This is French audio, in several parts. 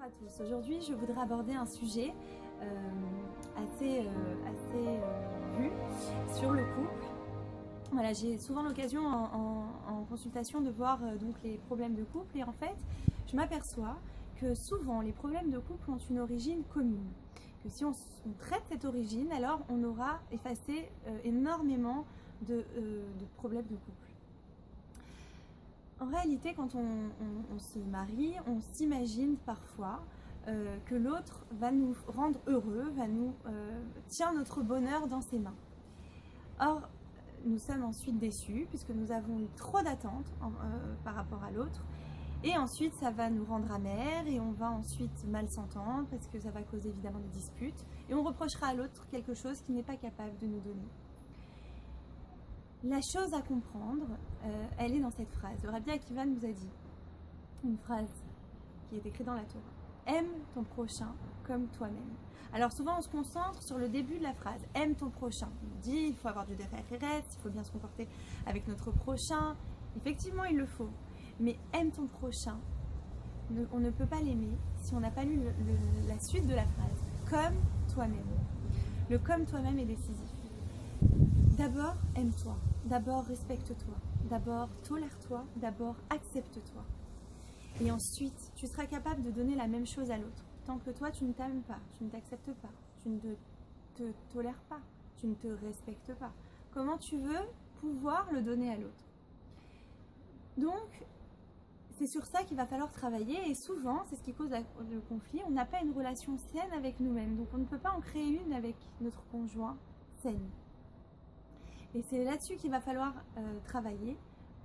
à tous. Aujourd'hui, je voudrais aborder un sujet assez vu sur le couple. Voilà, j'ai souvent l'occasion en consultation de voir donc les problèmes de couple et en fait, je m'aperçois que souvent les problèmes de couple ont une origine commune. Que si on traite cette origine, alors on aura effacé énormément de problèmes de couple. En réalité, quand on se marie, on s'imagine parfois que l'autre va nous rendre heureux, tient notre bonheur dans ses mains. Or, nous sommes ensuite déçus puisque nous avons eu trop d'attentes par rapport à l'autre. Et ensuite, ça va nous rendre amers et on va ensuite mal s'entendre parce que ça va causer évidemment des disputes. Et on reprochera à l'autre quelque chose qu'il n'est pas capable de nous donner. La chose à comprendre, elle est dans cette phrase. Le Rabbi Akiva nous a dit une phrase qui est écrite dans la Torah. Aime ton prochain comme toi-même. Alors souvent on se concentre sur le début de la phrase. Aime ton prochain. On dit il faut avoir du derech eretz, il faut bien se comporter avec notre prochain. Effectivement il le faut. Mais aime ton prochain. On ne peut pas l'aimer si on n'a pas lu la suite de la phrase. Comme toi-même. Le comme toi-même est décisif. D'abord, aime-toi. D'abord, respecte-toi. D'abord, tolère-toi. D'abord, accepte-toi. Et ensuite, tu seras capable de donner la même chose à l'autre. Tant que toi, tu ne t'aimes pas, tu ne t'acceptes pas, tu ne te tolères pas, tu ne te respectes pas. Comment tu veux pouvoir le donner à l'autre? Donc, c'est sur ça qu'il va falloir travailler. Et souvent, c'est ce qui cause le conflit. On n'a pas une relation saine avec nous-mêmes. Donc, on ne peut pas en créer une avec notre conjoint saine. Et c'est là-dessus qu'il va falloir travailler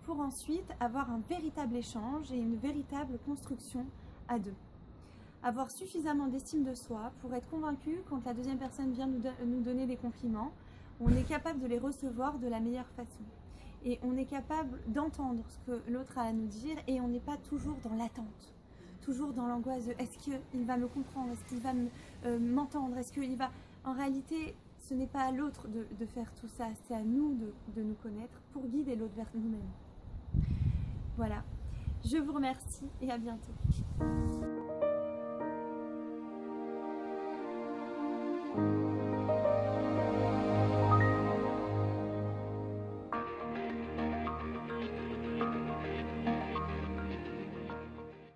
pour ensuite avoir un véritable échange et une véritable construction à deux. Avoir suffisamment d'estime de soi pour être convaincu quand la deuxième personne vient nous donner des compliments, on est capable de les recevoir de la meilleure façon. Et on est capable d'entendre ce que l'autre a à nous dire et on n'est pas toujours dans l'attente, toujours dans l'angoisse de est-ce qu'il va me comprendre, est-ce qu'il va m'entendre, est-ce qu'il va... En réalité, ce n'est pas à l'autre de faire tout ça, c'est à nous de nous connaître pour guider l'autre vers nous-mêmes. Voilà, je vous remercie et à bientôt.